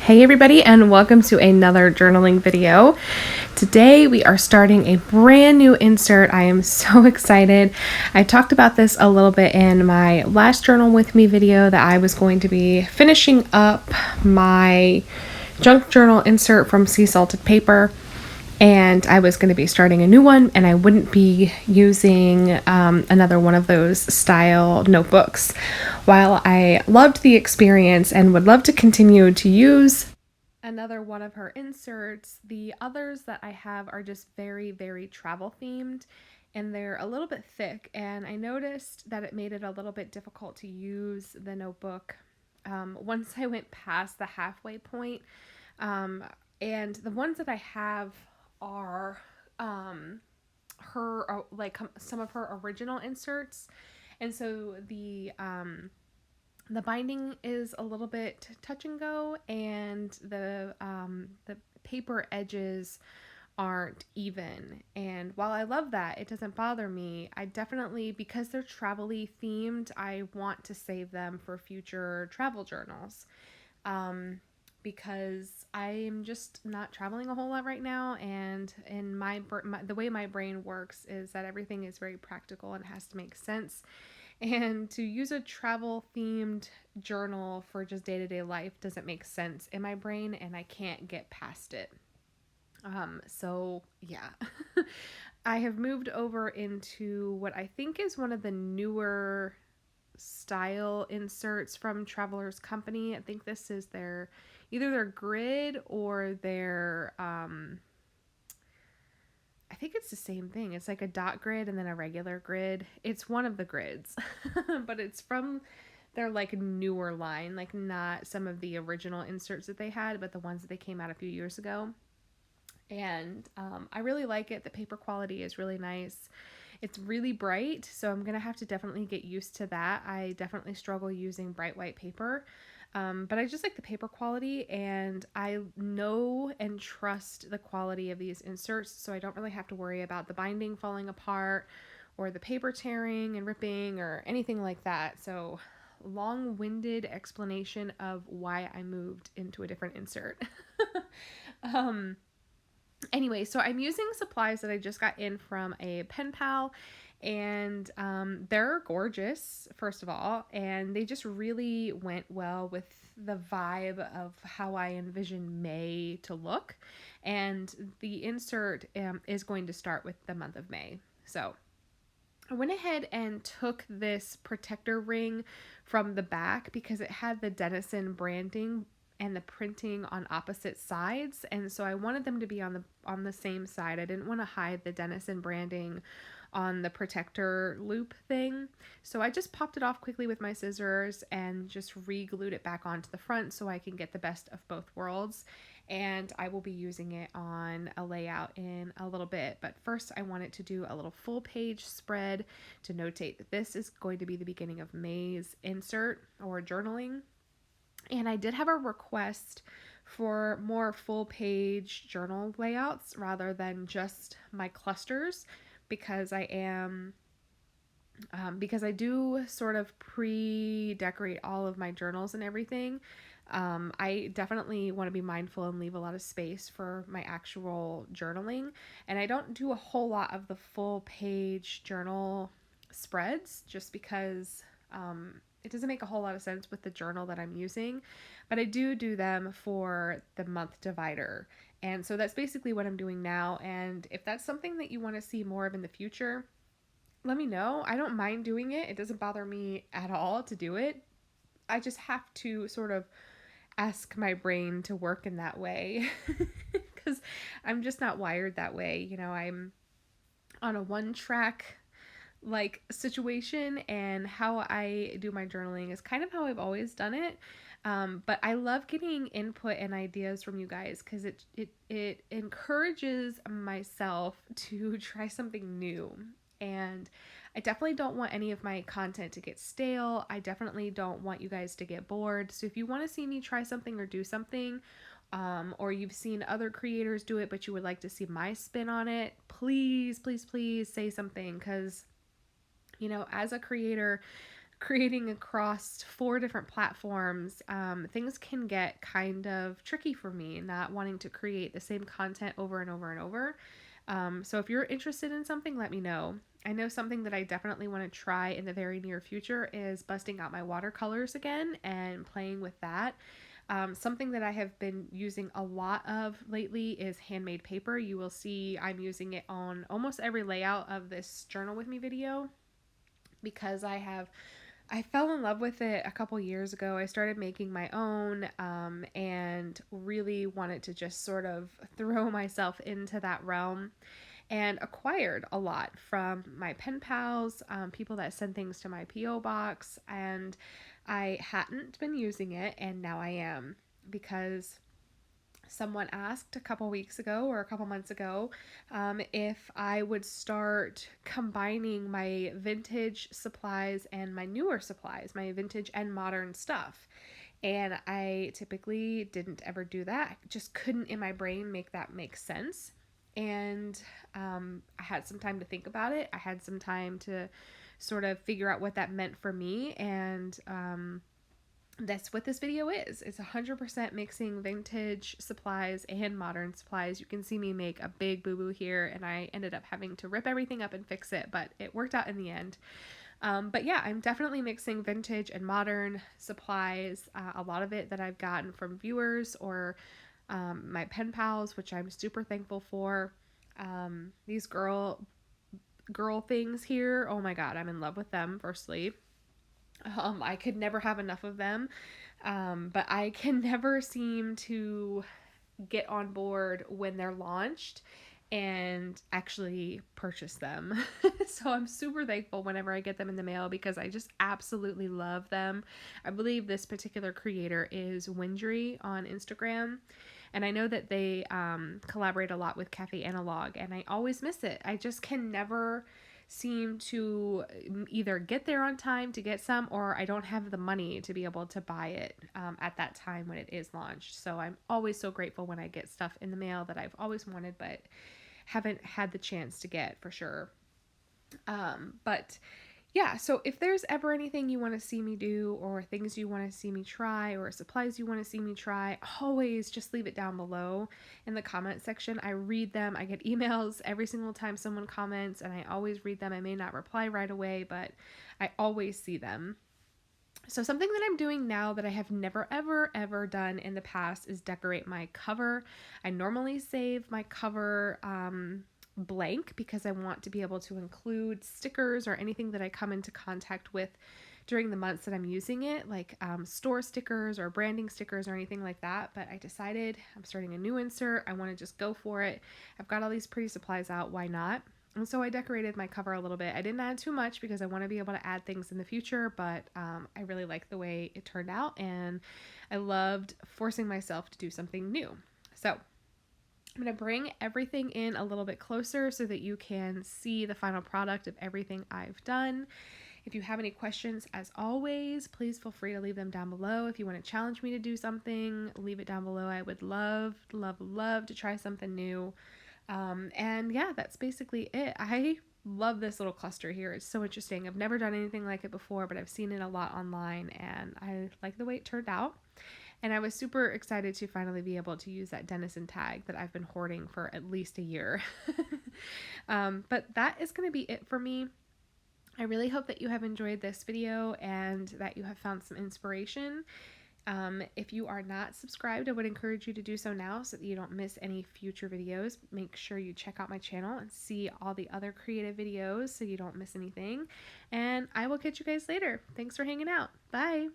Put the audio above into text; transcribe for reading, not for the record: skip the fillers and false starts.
Hey everybody, and welcome to another journaling video. Today we are starting a brand new insert. I am so excited. I talked about this a little bit in my last journal with me video that I was going to be finishing up my junk journal insert from Sea Salted Paper, and I was going to be starting a new one, and I wouldn't be using another one of those style notebooks. While I loved the experience and would love to continue to use another one of her inserts, the others that I have are just very, very travel themed, and they're a little bit thick, and I noticed that it made it a little bit difficult to use the notebook once I went past the halfway point. And the ones that I have are her some of her original inserts, and so the binding is a little bit touch and go, and the paper edges aren't even. And while I love that, it doesn't bother me. I definitely, because they're travel-y themed, I want to save them for future travel journals. Because I'm just not traveling a whole lot right now, and in the way my brain works is that everything is very practical and has to make sense. And to use a travel themed journal for just day-to-day life doesn't make sense in my brain, and I can't get past it. So yeah. I have moved over into what I think is one of the newer style inserts from Traveler's Company. I think this is either their grid or their I think it's the same thing. It's like a dot grid and then a regular grid. It's one of the grids, but it's from their like newer line, like not some of the original inserts that they had, but the ones that they came out a few years ago. And I really like it. The paper quality is really nice. It's really bright, so I'm going to have to definitely get used to that. I definitely struggle using bright white paper. But I just like the paper quality, and I know and trust the quality of these inserts, so I don't really have to worry about the binding falling apart or the paper tearing and ripping or anything like that. So long-winded explanation of why I moved into a different insert. Anyway, so I'm using supplies that I just got in from a pen pal, and they're gorgeous, first of all, and they just really went well with the vibe of how I envision May to look. And the insert is going to start with the month of May. So I went ahead and took this protector ring from the back because it had the Denison branding and the printing on opposite sides, and so I wanted them to be on the same side. I didn't want to hide the Denison branding on the protector loop thing, so I just popped it off quickly with my scissors and just re-glued it back onto the front so I can get the best of both worlds. And I will be using it on a layout in a little bit, but first I wanted to do a little full page spread to notate that this is going to be the beginning of May's insert or journaling. And I did have a request for more full page journal layouts rather than just my clusters, because because I do sort of pre-decorate all of my journals and everything. I definitely want to be mindful and leave a lot of space for my actual journaling. And I don't do a whole lot of the full page journal spreads just because it doesn't make a whole lot of sense with the journal that I'm using, but I do them for the month divider. And so that's basically what I'm doing now. And if that's something that you want to see more of in the future, let me know. I don't mind doing it. It doesn't bother me at all to do it. I just have to sort of ask my brain to work in that way because I'm just not wired that way. You know, I'm on a one track like situation, and how I do my journaling is kind of how I've always done it. But I love getting input and ideas from you guys because it encourages myself to try something new. And I definitely don't want any of my content to get stale. I definitely don't want you guys to get bored. So if you want to see me try something or do something, or you've seen other creators do it, but you would like to see my spin on it, please, please, please say something. Because, you know, as a creator, creating across 4 different platforms, things can get kind of tricky for me, not wanting to create the same content over and over and over. So if you're interested in something, let me know. I know something that I definitely want to try in the very near future is busting out my watercolors again and playing with that. Something that I have been using a lot of lately is handmade paper. You will see I'm using it on almost every layout of this journal with me video because I fell in love with it a couple years ago. I started making my own, and really wanted to just sort of throw myself into that realm, and acquired a lot from my pen pals, people that send things to my P.O. box, and I hadn't been using it, and now I am, because someone asked a couple weeks ago or a couple months ago, if I would start combining my vintage supplies and my newer supplies, my vintage and modern stuff. And I typically didn't ever do that. I just couldn't in my brain make that make sense. And I had some time to think about it. I had some time to sort of figure out what that meant for me. And that's what this video is. It's 100% mixing vintage supplies and modern supplies. You can see me make a big boo-boo here, and I ended up having to rip everything up and fix it, but it worked out in the end. But yeah, I'm definitely mixing vintage and modern supplies. A lot of it that I've gotten from viewers or my pen pals, which I'm super thankful for. These girl things here, oh my god, I'm in love with them, firstly. I could never have enough of them, but I can never seem to get on board when they're launched and actually purchase them. So I'm super thankful whenever I get them in the mail because I just absolutely love them. I believe this particular creator is Windry on Instagram, and I know that they collaborate a lot with Cafe Analog, and I always miss it. I just can never seem to either get there on time to get some, or I don't have the money to be able to buy it at that time when it is launched. So I'm always so grateful when I get stuff in the mail that I've always wanted but haven't had the chance to get, for sure. But yeah, so if there's ever anything you want to see me do, or things you want to see me try, or supplies you want to see me try, always just leave it down below in the comment section. I read them. I get emails every single time someone comments, and I always read them. I may not reply right away, but I always see them. So something that I'm doing now that I have never, ever done in the past is decorate my cover. I normally save my cover blank because I want to be able to include stickers or anything that I come into contact with during the months that I'm using it, like store stickers or branding stickers or anything like that. But I decided I'm starting a new insert. I want to just go for it. I've got all these pretty supplies out. Why not? And so I decorated my cover a little bit. I didn't add too much because I want to be able to add things in the future, but I really like the way it turned out, and I loved forcing myself to do something new. So I'm going to bring everything in a little bit closer so that you can see the final product of everything I've done. If you have any questions, as always, please feel free to leave them down below. If you want to challenge me to do something, leave it down below. I would love to try something new. And yeah, that's basically it. I love this little cluster here. It's so interesting. I've never done anything like it before, but I've seen it a lot online, and I like the way it turned out. And I was super excited to finally be able to use that Denizen tag that I've been hoarding for at least a year. But that is going to be it for me. I really hope that you have enjoyed this video and that you have found some inspiration. If you are not subscribed, I would encourage you to do so now so that you don't miss any future videos. Make sure you check out my channel and see all the other creative videos so you don't miss anything. And I will catch you guys later. Thanks for hanging out. Bye!